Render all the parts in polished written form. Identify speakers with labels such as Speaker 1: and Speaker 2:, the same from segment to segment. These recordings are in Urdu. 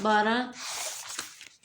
Speaker 1: 12,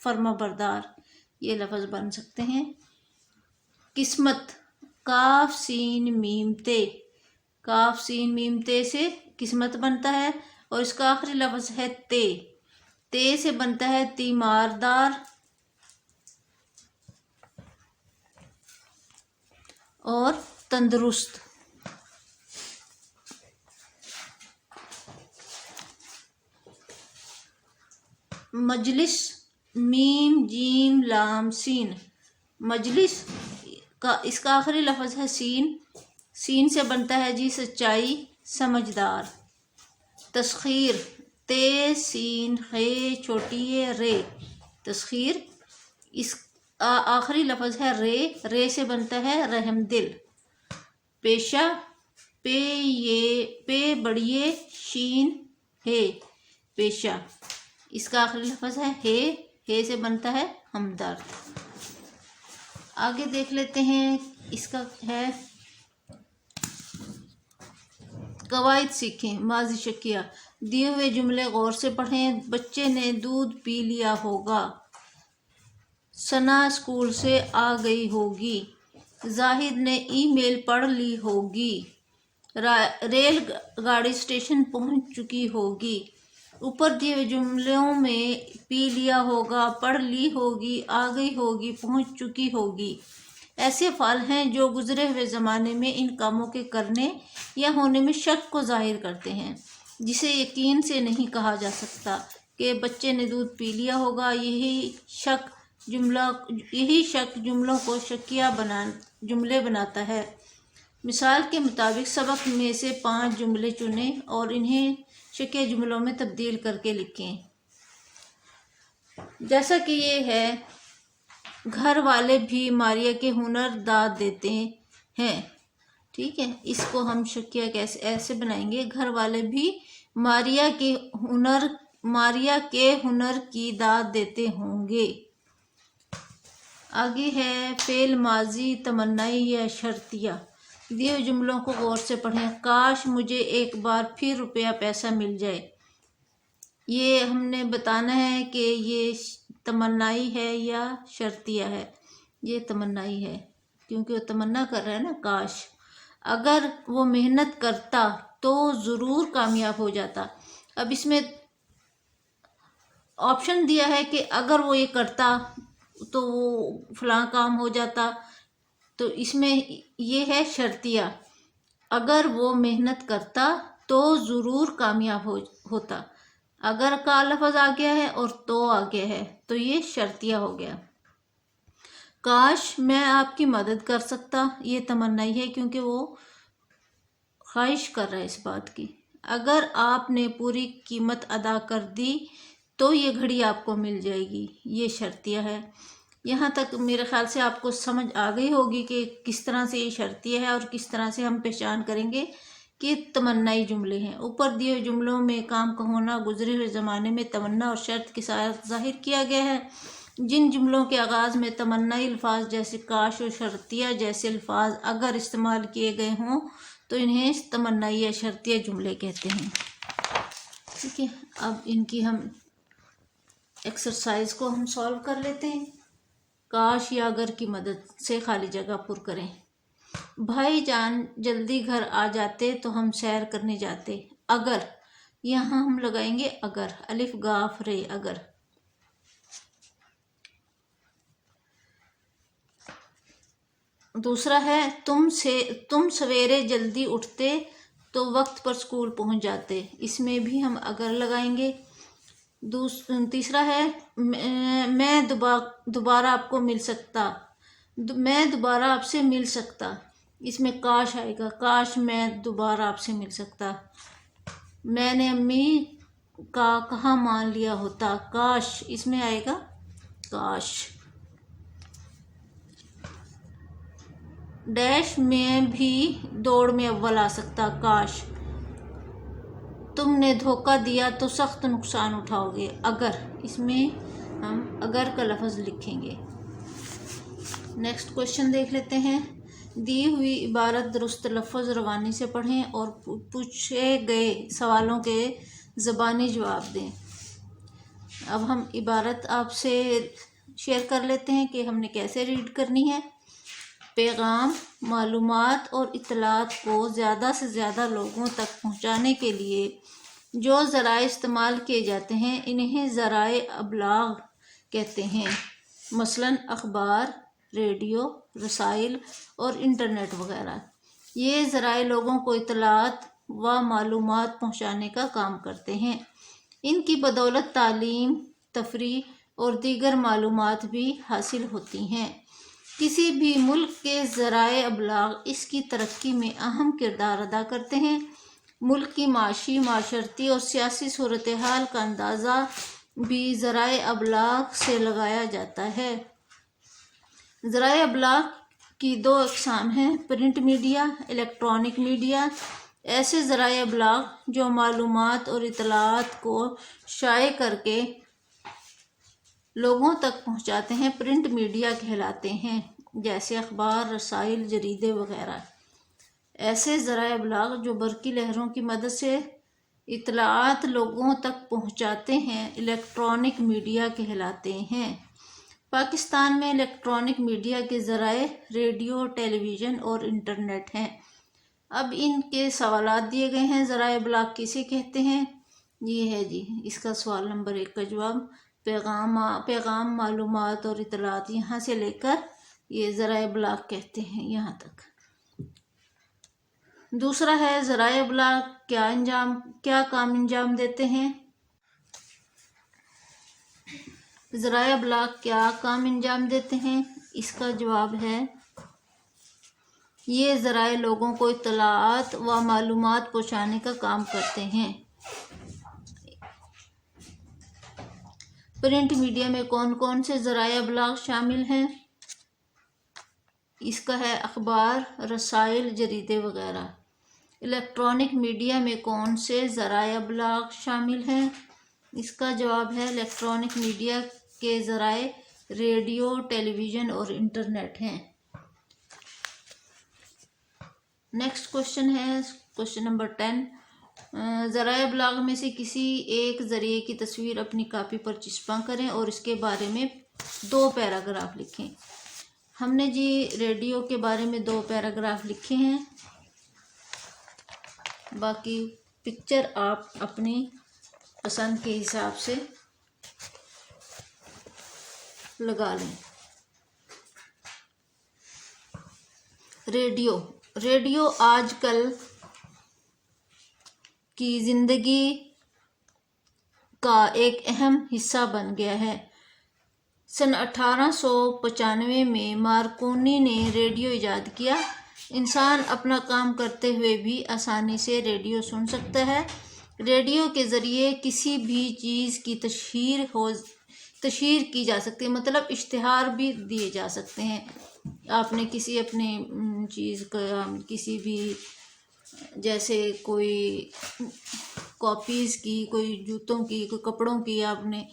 Speaker 1: فرما بردار، یہ لفظ بن سکتے ہیں۔ قسمت، کاف سین میم تے، کاف سین میم تے سے قسمت بنتا ہے، اور اس کا آخری لفظ ہے تے، تے سے بنتا ہے تیماردار اور تندرست۔ مجلس، میم جیم لام سین، مجلس کا اس کا آخری لفظ ہے سین، سین سے بنتا ہے جی سچائی، سمجھدار۔ تسخیر، تے سین خے چھوٹی رے، تسخیر، اس آخری لفظ ہے رے، رے سے بنتا ہے رحم دل۔ پیشہ، پے بڑیے شین ہے، پیشہ، اس کا آخری لفظ ہے ہے سے بنتا ہے ہمدرد۔ آگے دیکھ لیتے ہیں، اس کا ہے قواعد سیکھیں۔ ماضی شکیہ، دیے ہوئے جملے غور سے پڑھیں۔ بچے نے دودھ پی لیا ہوگا، ثنا اسکول سے آ گئی ہوگی، زاہد نے ای میل پڑھ لی ہوگی، ریل گاڑی اسٹیشن پہنچ چکی ہوگی۔ اوپر دیے ہوئے جملوں میں پی لیا ہوگا، پڑھ لی ہوگی، آ گئی ہوگی، پہنچ چکی ہوگی ایسے افعال ہیں جو گزرے ہوئے زمانے میں ان کاموں کے کرنے یا ہونے میں شک کو ظاہر کرتے ہیں، جسے یقین سے نہیں کہا جا سکتا کہ بچے نے دودھ پی لیا ہوگا۔ یہی شک جملوں کو شکیہ جملے بناتا ہے۔ مثال کے مطابق سبق میں سے 5 جملے چنیں اور انہیں شکیہ جملوں میں تبدیل کر کے لکھیں۔ جیسا کہ یہ ہے، گھر والے بھی ماریا کے ہنر داد دیتے ہیں، ٹھیک ہے، اس کو ہم شکیہ ایسے بنائیں گے، گھر والے بھی ماریا کے ہنر کی داد دیتے ہوں گے۔ آگے ہے فعل ماضی تمنائی یا شرطیہ۔ دیے ہوئے جملوں کو غور سے پڑھیں۔ کاش مجھے ایک بار پھر روپیہ پیسہ مل جائے، یہ ہم نے بتانا ہے کہ یہ تمنائی ہے یا شرطیہ ہے۔ یہ تمنائی ہے کیونکہ وہ تمنا کر رہا ہے نا، کاش۔ اگر وہ محنت کرتا تو ضرور کامیاب ہو جاتا۔ اب اس میں آپشن دیا ہے کہ اگر وہ یہ کرتا تو وہ فلاں کام ہو جاتا، تو اس میں یہ ہے شرطیہ، اگر وہ محنت کرتا تو ضرور کامیاب ہوتا۔ اگر کا لفظ آ گیا ہے اور تو آ گیا ہے تو یہ شرطیہ ہو گیا۔ کاش میں آپ کی مدد کر سکتا، یہ تمنائی ہے کیونکہ وہ خواہش کر رہا ہے اس بات کی۔ اگر آپ نے پوری قیمت ادا کر دی تو یہ گھڑی آپ کو مل جائے گی، یہ شرطیہ ہے۔ یہاں تک میرے خیال سے آپ کو سمجھ آ گئی ہوگی کہ کس طرح سے یہ شرطیہ ہے اور کس طرح سے ہم پہچان کریں گے کہ تمنائی جملے ہیں۔ اوپر دیے ہوئے جملوں میں کام کا ہونا گزرے ہوئے زمانے میں تمنا اور شرط کے ساتھ ظاہر کیا گیا ہے۔ جن جملوں کے آغاز میں تمنائی الفاظ جیسے کاش اور شرطیہ جیسے الفاظ اگر استعمال کیے گئے ہوں تو انہیں تمنائی یا شرطیہ جملے کہتے ہیں، ٹھیک ہے۔ اب ان کی ہم ایکسرسائز کو ہم سولو کر لیتے ہیں۔ کاش یا اگر کی مدد سے خالی جگہ پر کریں۔ بھائی جان جلدی گھر آ جاتے تو ہم سیر کرنے جاتے، اگر، یہاں ہم لگائیں گے اگر، الف گاف رے، اگر۔ دوسرا ہے تم سویرے جلدی اٹھتے تو وقت پر اسکول پہنچ جاتے، اس میں بھی ہم اگر لگائیں گے۔ تیسرا ہے میں دوبارہ آپ کو مل سکتا، میں دوبارہ آپ سے مل سکتا، اس میں کاش آئے گا، کاش میں دوبارہ آپ سے مل سکتا۔ میں نے امی کا کہاں مان لیا ہوتا، کاش، اس میں آئے گا کاش۔ ڈیش میں بھی دوڑ میں اول آ سکتا، کاش۔ تم نے دھوکہ دیا تو سخت نقصان اٹھاؤ گے، اگر، اس میں ہم اگر کا لفظ لکھیں گے۔ نیکسٹ کوشچن دیکھ لیتے ہیں۔ دی ہوئی عبارت درست لفظ روانی سے پڑھیں اور پوچھے گئے سوالوں کے زبانی جواب دیں۔ اب ہم عبارت آپ سے شیئر کر لیتے ہیں کہ ہم نے کیسے ریڈ کرنی ہے۔ پیغام، معلومات اور اطلاعات کو زیادہ سے زیادہ لوگوں تک پہنچانے کے لیے جو ذرائع استعمال کیے جاتے ہیں انہیں ذرائع ابلاغ کہتے ہیں، مثلاً اخبار، ریڈیو، رسائل اور انٹرنیٹ وغیرہ۔ یہ ذرائع لوگوں کو اطلاعات و معلومات پہنچانے کا کام کرتے ہیں۔ ان کی بدولت تعلیم، تفریح اور دیگر معلومات بھی حاصل ہوتی ہیں۔ کسی بھی ملک کے ذرائع ابلاغ اس کی ترقی میں اہم کردار ادا کرتے ہیں۔ ملک کی معاشی، معاشرتی اور سیاسی صورتحال کا اندازہ بھی ذرائع ابلاغ سے لگایا جاتا ہے۔ ذرائع ابلاغ کی دو اقسام ہیں: پرنٹ میڈیا، الیکٹرانک میڈیا۔ ایسے ذرائع ابلاغ جو معلومات اور اطلاعات کو شائع کر کے لوگوں تک پہنچاتے ہیں پرنٹ میڈیا کہلاتے ہیں، جیسے اخبار، رسائل، جریدے وغیرہ۔ ایسے ذرائع ابلاغ جو برقی لہروں کی مدد سے اطلاعات لوگوں تک پہنچاتے ہیں الیکٹرانک میڈیا کہلاتے ہیں۔ پاکستان میں الیکٹرانک میڈیا کے ذرائع ریڈیو، ٹیلی ویژن اور انٹرنیٹ ہیں۔ اب ان کے سوالات دیے گئے ہیں۔ ذرائع ابلاغ کسے کہتے ہیں؟ یہ ہے جی اس کا سوال نمبر 1 کا جواب، پیغام، معلومات اور اطلاعات، یہاں سے لے کر یہ ذرائع ابلاغ کہتے ہیں یہاں تک۔ دوسرا ہے ذرائع ابلاغ کیا کام انجام دیتے ہیں؟ ذرائع ابلاغ کیا کام انجام دیتے ہیں؟ اس کا جواب ہے یہ ذرائع لوگوں کو اطلاعات و معلومات پہنچانے کا کام کرتے ہیں۔ پرنٹ میڈیا میں کون کون سے ذرائع ابلاغ شامل ہیں؟ اس کا ہے اخبار، رسائل، جریدے وغیرہ۔ الیکٹرانک میڈیا میں کون سے ذرائع ابلاغ شامل ہیں؟ اس کا جواب ہے الیکٹرانک میڈیا کے ذرائع ریڈیو، ٹیلی ویژن اور انٹرنیٹ ہیں۔ نیکسٹ کوشچن ہے کوشچن نمبر 10۔ ذرائع ابلاغ میں سے کسی ایک ذریعے کی تصویر اپنی کاپی پر چسپاں کریں اور اس کے بارے میں 2 پیراگراف لکھیں۔ ہم نے جی ریڈیو کے بارے میں 2 پیراگراف لکھے ہیں، باقی پکچر آپ اپنی پسند کے حساب سے لگا لیں۔ ریڈیو آج کل کی زندگی کا ایک اہم حصہ بن گیا ہے۔ سن 1895 میں مارکونی نے ریڈیو ایجاد کیا۔ انسان اپنا کام کرتے ہوئے بھی آسانی سے ریڈیو سن سکتا ہے۔ ریڈیو کے ذریعے کسی بھی چیز کی تشہیر کی جا سکتی ہے، مطلب اشتہار بھی دیے جا سکتے ہیں۔ آپ نے کسی اپنے چیز کا کسی بھی جیسے کوئی کاپیز کی، کوئی جوتوں کی، کوئی کپڑوں کی آپ نے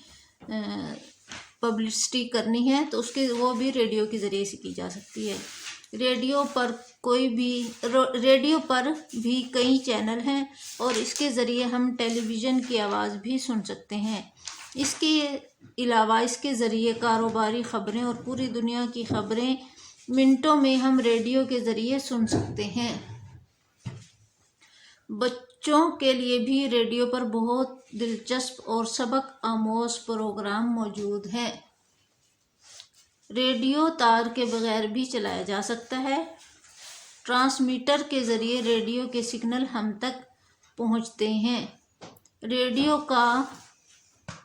Speaker 1: پبلسٹی کرنی ہے تو وہ بھی ریڈیو کے ذریعے سے کی جا سکتی ہے۔ ریڈیو پر بھی کئی چینل ہیں اور اس کے ذریعے ہم ٹیلی ویژن کی آواز بھی سن سکتے ہیں۔ اس کے علاوہ اس کے ذریعے کاروباری خبریں اور پوری دنیا کی خبریں منٹوں میں ہم ریڈیو کے ذریعے سن سکتے ہیں۔ بچوں کے لیے بھی ریڈیو پر بہت دلچسپ اور سبق آموز پروگرام موجود ہیں۔ ریڈیو تار کے بغیر بھی چلایا جا سکتا ہے۔ ٹرانسمیٹر کے ذریعے ریڈیو کے سگنل ہم تک پہنچتے ہیں۔ ریڈیو کا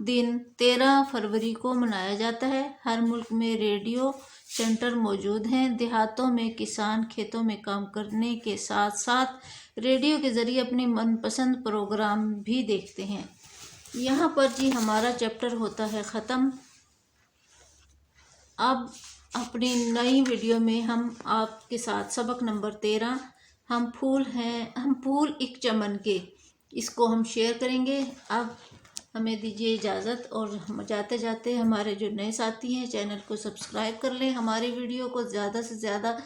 Speaker 1: دن 13 فروری کو منایا جاتا ہے۔ ہر ملک میں ریڈیو سینٹر موجود ہیں۔ دیہاتوں میں کسان کھیتوں میں کام کرنے کے ساتھ ساتھ ریڈیو کے ذریعے اپنے من پسند پروگرام بھی دیکھتے ہیں۔ یہاں پر جی ہمارا چیپٹر ہوتا ہے ختم۔ اب اپنی نئی ویڈیو میں ہم آپ کے ساتھ سبق نمبر 13 ہم پھول ایک چمن کے، اس کو ہم شیئر کریں گے۔ اب ہمیں دیجیے اجازت، اور جاتے جاتے ہمارے جو نئے ساتھی ہیں چینل کو سبسکرائب کر لیں، ہماری ویڈیو کو زیادہ سے زیادہ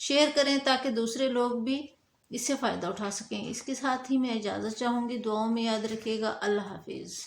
Speaker 1: شیئر کریں تاکہ دوسرے لوگ بھی اس سے فائدہ اٹھا سکیں۔ اس کے ساتھ ہی میں اجازت چاہوں گی، دعاؤں میں یاد رکھیے گا۔ اللہ حافظ۔